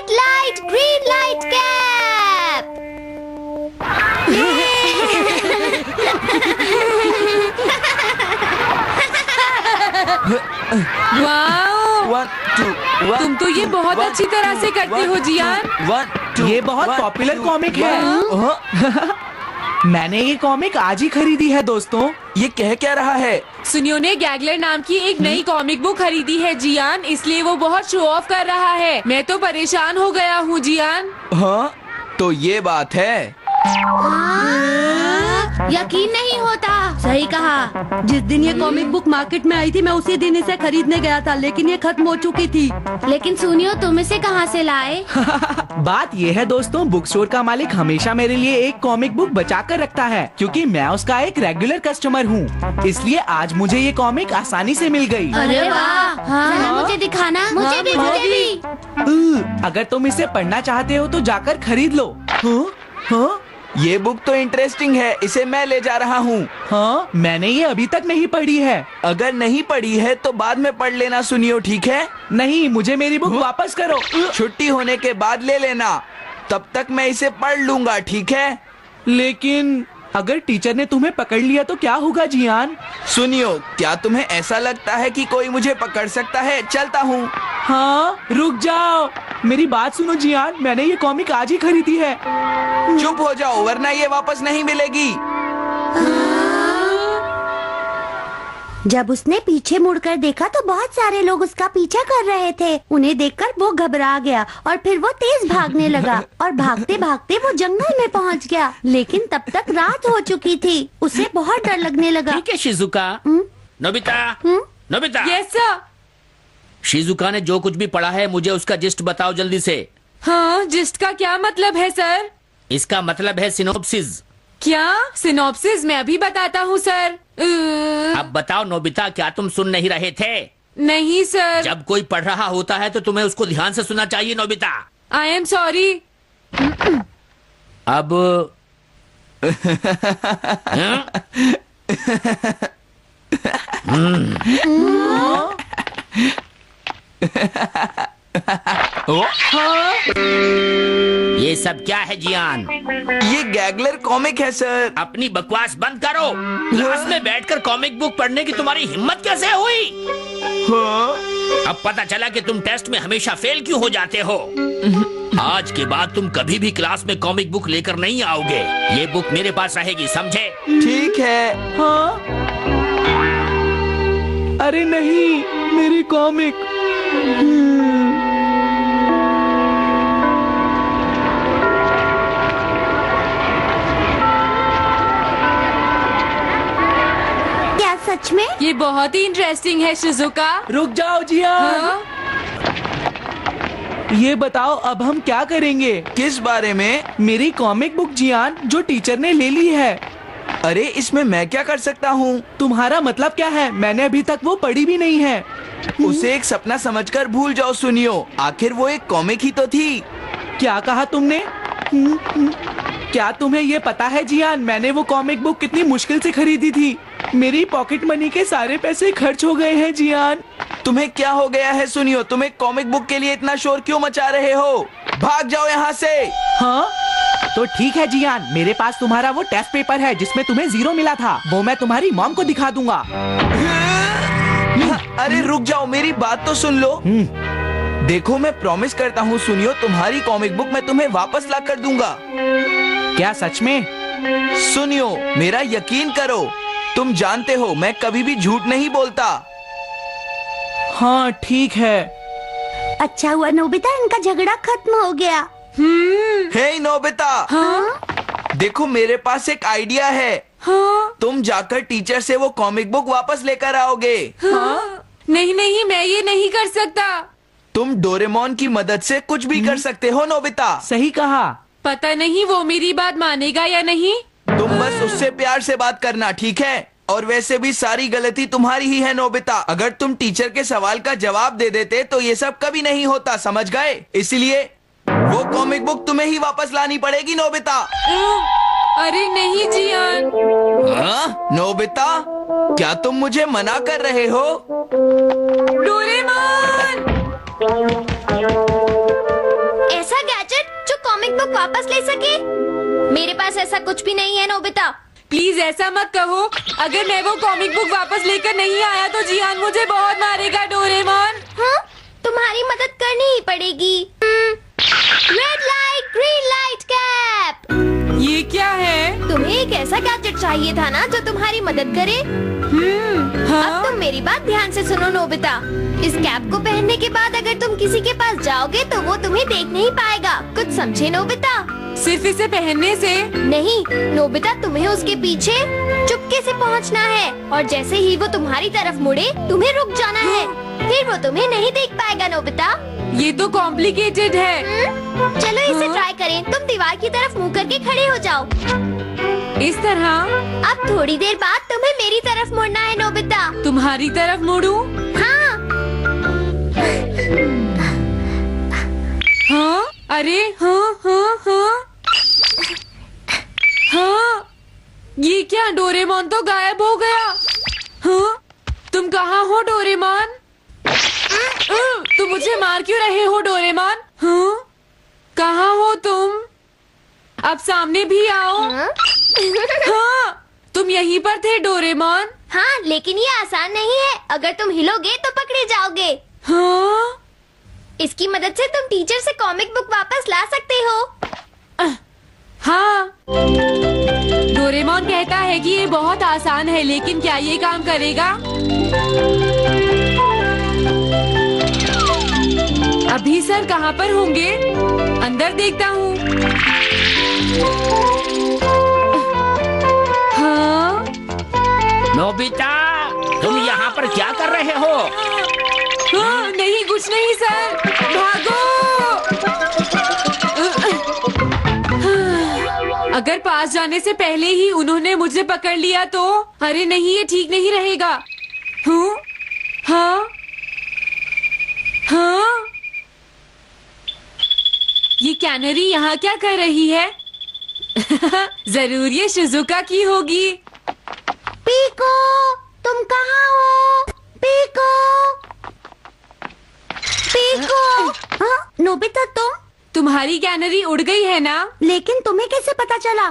Red light, green light cap. Wow, तुम तो ये बहुत अच्छी तरह से करते हो जियान। ये बहुत पॉपुलर कॉमिक है। मैंने ये कॉमिक आज ही खरीदी है दोस्तों। ये कह क्या रहा है? सुनियो ने गैगलर नाम की एक नई कॉमिक बुक खरीदी है जियान, इसलिए वो बहुत शो ऑफ कर रहा है। मैं तो परेशान हो गया हूँ जियान। हाँ, तो ये बात है। यकीन नहीं होता। सही कहा। जिस दिन ये कॉमिक बुक मार्केट में आई थी मैं उसी दिन इसे खरीदने गया था, लेकिन ये खत्म हो चुकी थी। लेकिन सुनियो, तुम इसे कहाँ से लाए? बात ये है दोस्तों, बुक स्टोर का मालिक हमेशा मेरे लिए एक कॉमिक बुक बचा कर रखता है, क्योंकि मैं उसका एक रेगुलर कस्टमर हूँ। इसलिए आज मुझे ये कॉमिक आसानी से मिल गई। अरे वाह, जरा मुझे दिखाना। मुझे भी। अगर तुम इसे पढ़ना चाहते हो तो जाकर खरीद लो। हाँ? ये बुक तो इंटरेस्टिंग है, इसे मैं ले जा रहा हूँ। हाँ, मैंने ये अभी तक नहीं पढ़ी है। अगर नहीं पढ़ी है तो बाद में पढ़ लेना सुनियो, ठीक है? नहीं, मुझे मेरी बुक वापस करो। छुट्टी होने के बाद ले लेना, तब तक मैं इसे पढ़ लूंगा, ठीक है? लेकिन अगर टीचर ने तुम्हें पकड़ लिया तो क्या होगा जियान? सुनियो, क्या तुम्हें ऐसा लगता है कि कोई मुझे पकड़ सकता है? चलता हूँ। हाँ, रुक जाओ, मेरी बात सुनो जियान, मैंने ये कॉमिक आज ही खरीदी है। चुप हो जाओ, वरना ये वापस नहीं मिलेगी। जब उसने पीछे मुड़कर देखा तो बहुत सारे लोग उसका पीछा कर रहे थे। उन्हें देखकर वो घबरा गया और फिर वो तेज भागने लगा और भागते भागते वो जंगल में पहुंच गया। लेकिन तब तक रात हो चुकी थी। उसे बहुत डर लगने लगा। ठीक है Shizuka. Nobita, Nobita. Yes sir. Shizuka ने जो कुछ भी पढ़ा है मुझे उसका जिस्ट बताओ जल्दी से। हाँ, जिस्ट का क्या मतलब है सर? इसका मतलब है सिनोप्सिस। क्या? सिनॉप्सिस मैं अभी बताता हूँ सर। अब बताओ नोबिता, क्या तुम सुन नहीं रहे थे? नहीं सर। जब कोई पढ़ रहा होता है तो तुम्हें उसको ध्यान से सुनना चाहिए नोबिता। I am sorry. अब ये सब क्या है जियान? ये गैगलर कॉमिक है सर। अपनी बकवास बंद करो। क्लास में बैठकर कॉमिक बुक पढ़ने की तुम्हारी हिम्मत कैसे हुई? अब पता चला कि तुम टेस्ट में हमेशा फेल क्यों हो जाते हो। आज के बाद तुम कभी भी क्लास में कॉमिक बुक लेकर नहीं आओगे। ये बुक मेरे पास रहेगी, समझे? ठीक है। हाँ? अरे नहीं, मेरी कॉमिक। क्या सच में? ये बहुत ही इंटरेस्टिंग है शिजुका। रुक जाओ जियान। हाँ? ये बताओ अब हम क्या करेंगे? किस बारे में? मेरी कॉमिक बुक जियान, जो टीचर ने ले ली है। अरे इसमें मैं क्या कर सकता हूँ? तुम्हारा मतलब क्या है? मैंने अभी तक वो पढ़ी भी नहीं है। उसे एक सपना समझकर भूल जाओ सुनियो, आखिर वो एक कॉमिक ही तो थी। क्या कहा तुमने? क्या तुम्हें ये पता है जियान, मैंने वो कॉमिक बुक कितनी मुश्किल से खरीदी थी। मेरी पॉकेट मनी के सारे पैसे खर्च हो गए हैं जियान। तुम्हें क्या हो गया है सुनियो? तुम एक कॉमिक बुक के लिए इतना शोर क्यों मचा रहे हो? भाग जाओ यहाँ से। हाँ? तो ठीक है जियान, मेरे पास तुम्हारा वो टेस्ट पेपर है जिसमें तुम्हें 0 मिला था। वो मैं तुम्हारी मॉम को दिखा दूंगा। अरे रुक जाओ, मेरी बात तो सुन लो। देखो, मैं प्रॉमिस करता हूँ सुनियो, तुम्हारी कॉमिक बुक मैं तुम्हें वापस ला कर दूंगा। क्या सच में? सुनियो, मेरा यकीन करो, तुम जानते हो मैं कभी भी झूठ नहीं बोलता। हाँ ठीक है। अच्छा हुआ नोबिता, इनका झगड़ा खत्म हो गया। हे नोबिता। हाँ? देखो, मेरे पास एक आइडिया है। हाँ? तुम जाकर टीचर से वो कॉमिक बुक वापस लेकर आओगे। हाँ? नहीं नहीं, मैं ये नहीं कर सकता। तुम डोरेमोन की मदद से कुछ भी कर सकते हो नोबिता। सही कहा। पता नहीं वो मेरी बात मानेगा या नहीं। तुम बस उससे प्यार से बात करना, ठीक है? और वैसे भी सारी गलती तुम्हारी ही है नोबिता। अगर तुम टीचर के सवाल का जवाब दे देते तो ये सब कभी नहीं होता, समझ गए? इसलिए वो कॉमिक बुक तुम्हें ही वापस लानी पड़ेगी नोबिता। अरे नहीं जियान। हाँ? नोबिता, क्या तुम मुझे मना कर रहे हो? डोरेमोन! वापस ले सके? मेरे पास ऐसा कुछ भी नहीं है नोबिता। प्लीज ऐसा मत कहो। अगर मैं वो कॉमिक बुक वापस लेकर नहीं आया तो जियान मुझे बहुत मारेगा डोरेमोन। हाँ, तुम्हारी मदद करनी ही पड़ेगी। Red light green light cap. ये क्या है? तुम्हें एक ऐसा गैजेट चाहिए था ना जो तुम्हारी मदद करे। हाँ? अब तुम मेरी बात ध्यान से सुनो नोबिता। इस कैप को पहनने के बाद अगर तुम किसी के पास जाओगे तो वो तुम्हें देख नहीं पाएगा। कुछ समझे नोबिता? सिर्फ इसे पहनने से? नहीं नोबिता, तुम्हें उसके पीछे चुपके से पहुंचना है और जैसे ही वो तुम्हारी तरफ मुड़े तुम्हें रुक जाना है। फिर वो तुम्हें नहीं देख पाएगा नोबिता। ये तो कॉम्प्लिकेटेड है। चलो इसे ट्राई करें। तुम दीवार की तरफ मुंह करके खड़े हो जाओ। इस तरह? अब थोड़ी देर बाद तुम्हें मेरी तरफ मुड़ना है नोबिता। तुम्हारी तरफ मुड़ूं? हाँ। हाँ? अरे हाँ हाँ हाँ हाँ, ये क्या? डोरेमोन तो गायब हो गया। हाँ? तुम कहाँ हो डोरेमोन? तुम मुझे मार क्यों रहे हो डोरेमोन? हाँ? कहाँ हो तुम? अब सामने भी आओ। हाँ, तुम यहीं पर थे डोरेमोन। हाँ, लेकिन ये आसान नहीं है। अगर तुम हिलोगे तो पकड़े जाओगे। हाँ? इसकी मदद से तुम टीचर से कॉमिक बुक वापस ला सकते हो। हाँ, डोरेमोन कहता है कि ये बहुत आसान है, लेकिन क्या ये काम करेगा? अभी सर कहाँ पर होंगे? अंदर देखता हूँ। हाँ? नोबिता, तुम यहाँ पर क्या कर रहे हो? हाँ, नहीं कुछ नहीं सर। भागो! अगर पास जाने से पहले ही उन्होंने मुझे पकड़ लिया तो? अरे नहीं, ये ठीक नहीं रहेगा। हाँ? हाँ? हाँ? ये कैनरी यहाँ क्या कर रही है? जरूर ये शिजुका की होगी। पीको, तुम कहाँ हो? Piko, Piko. हाँ, नोबिता तुम्हारी कैनरी उड़ गई है ना? लेकिन तुम्हें कैसे पता चला?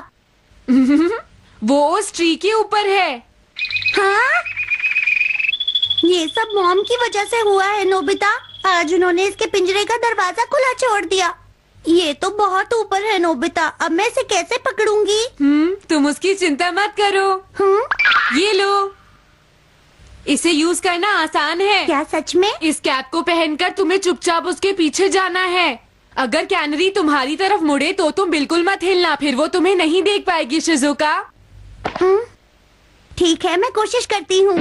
वो उस ट्री के ऊपर है। हाँ? ये सब मॉम की वजह से हुआ है नोबिता। आज उन्होंने इसके पिंजरे का दरवाजा खुला छोड़ दिया। ये तो बहुत ऊपर है नोबिता। अब मैं इसे कैसे पकड़ूंगी? तुम उसकी चिंता मत करो। ये लो, इसे यूज करना आसान है। क्या सच में? इस कैप को पहनकर तुम्हें चुपचाप उसके पीछे जाना है। अगर कैनरी तुम्हारी तरफ मुड़े तो तुम बिल्कुल मत हिलना, फिर वो तुम्हें नहीं देख पाएगी शिजुका। ठीक है, मैं कोशिश करती हूँ।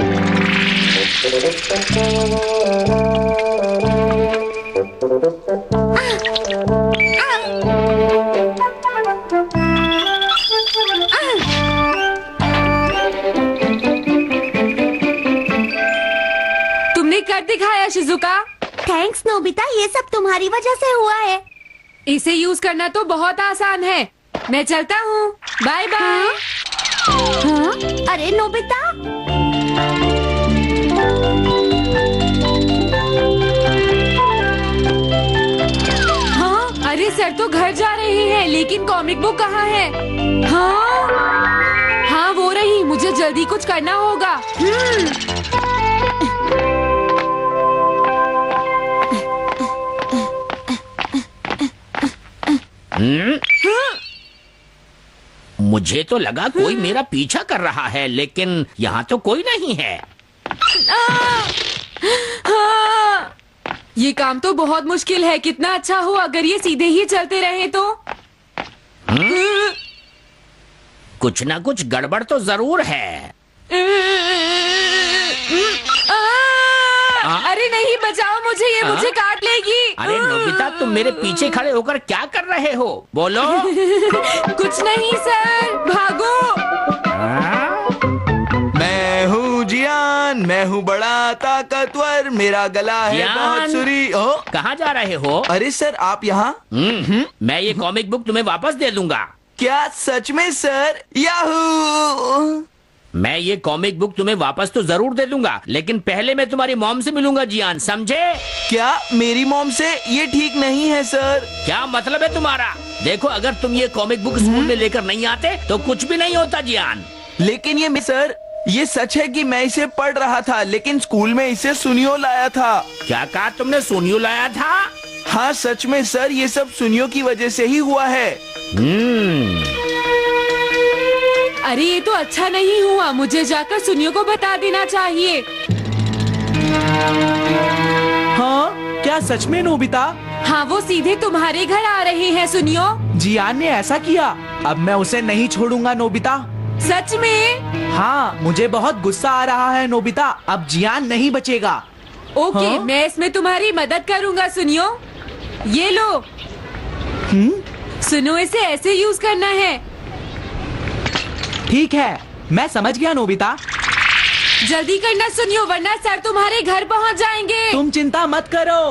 तुमने कर दिखाया शिजुका। थैंक्स नोबिता, ये सब तुम्हारी वजह से हुआ है। इसे यूज करना तो बहुत आसान है। मैं चलता हूँ। Bye bye. हाँ? अरे नोबिता, हाँ? अरे सर तो घर जा रहे हैं, लेकिन कॉमिक बुक कहाँ है? हाँ? हाँ वो रही। मुझे जल्दी कुछ करना होगा। मुझे तो लगा कोई मेरा पीछा कर रहा है, लेकिन यहाँ तो कोई नहीं है। हाँ! ये काम तो बहुत मुश्किल है। कितना अच्छा हो अगर ये सीधे ही चलते रहे तो। कुछ ना कुछ गड़बड़ तो जरूर है। अरे नहीं, बचाओ मुझे, ये मुझे काट लेगी। अरे नोबिता, तुम मेरे पीछे खड़े होकर क्या कर रहे हो? बोलो। कुछ नहीं सर, भागो। मैं हूँ जियान, मैं हूँ बड़ा ताकतवर, मेरा गला है जियान, बहुत सुरी। कहाँ जा रहे हो? अरे सर, आप यहाँ? मैं ये कॉमिक बुक तुम्हें वापस दे दूंगा। क्या सच में सर? याहू! मैं ये कॉमिक बुक तुम्हें वापस तो जरूर दे दूंगा, लेकिन पहले मैं तुम्हारी मॉम से मिलूंगा जियान, समझे? क्या मेरी मॉम से? ये ठीक नहीं है सर। क्या मतलब है तुम्हारा? देखो, अगर तुम ये कॉमिक बुक स्कूल में लेकर नहीं आते तो कुछ भी नहीं होता जियान। लेकिन सर, ये सच है कि मैं इसे पढ़ रहा था, लेकिन स्कूल में इसे सुनियो लाया था। क्या कहा तुमने? सुनियो लाया था? हाँ सच में सर, ये सब सुनियो की वजह से ही हुआ है। अरे ये तो अच्छा नहीं हुआ, मुझे जाकर सुनियो को बता देना चाहिए। हाँ, क्या सच में नोबिता? हाँ, वो सीधे तुम्हारे घर आ रहे हैं सुनियो। जियान ने ऐसा किया। अब मैं उसे नहीं छोड़ूंगा नोबिता। सच में? हाँ, मुझे बहुत गुस्सा आ रहा है नोबिता। अब जियान नहीं बचेगा। ओके, हाँ? मैं इसमें तुम्हारी मदद करूँगा सुनियो। ये लो। सुनो, इसे ऐसे यूज करना है। ठीक है, मैं समझ गया नोबिता। जल्दी करना सुनियो, वरना सर तुम्हारे घर पहुंच जाएंगे। तुम चिंता मत करो।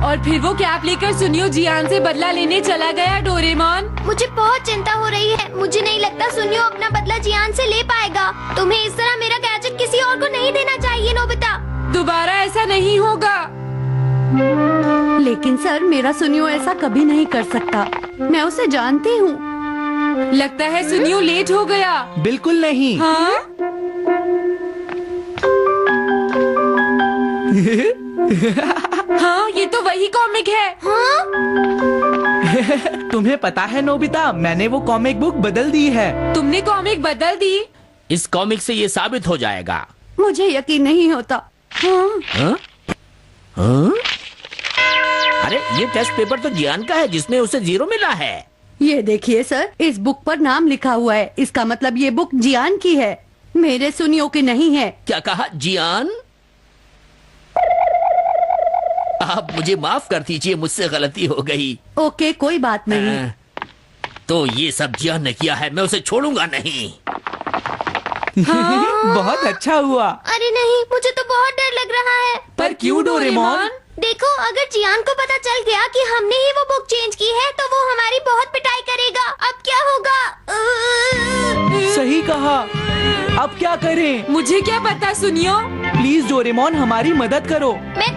और फिर वो कैप लेकर सुनियो जियान से बदला लेने चला गया। डोरेमोन, मुझे बहुत चिंता हो रही है। मुझे नहीं लगता सुनियो अपना बदला जियान से ले पाएगा। तुम्हें इस तरह मेरा गैजेट किसी और को नहीं देना चाहिए नोबिता। दोबारा ऐसा नहीं होगा। लेकिन सर, मेरा सुनियो ऐसा कभी नहीं कर सकता। मैं उसे जानती हूँ। लगता है सुनियो लेट हो गया। बिल्कुल नहीं। हाँ? हाँ, ये तो वही कॉमिक है। हाँ? तुम्हें पता है नोबिता, मैंने वो कॉमिक बुक बदल दी है। तुमने कॉमिक बदल दी? इस कॉमिक से ये साबित हो जाएगा। मुझे यकीन नहीं होता। हाँ? हाँ? हाँ? अरे, ये टेस्ट पेपर तो जियान का है, जिसमें उसे 0 मिला है। ये देखिए सर, इस बुक पर नाम लिखा हुआ है। इसका मतलब ये बुक जियान की है, मेरे सुनियो की नहीं है। क्या कहा? जियान? आप मुझे माफ कर दीजिए, मुझसे गलती हो गई। ओके, कोई बात नहीं। तो ये सब जियान ने किया है, मैं उसे छोड़ूंगा नहीं। बहुत अच्छा हुआ। अरे नहीं, मुझे तो बहुत डर लग रहा है। पर क्यों डोरेमोन? देखो, अगर जियान को पता चल गया कि हमने ही वो बुक चेंज की है तो वो हमारी बहुत पिटाई करेगा। अब क्या होगा? सही कहा। अब क्या करें? मुझे क्या पता सुनियो। प्लीज डोरेमोन, हमारी मदद करो। मैं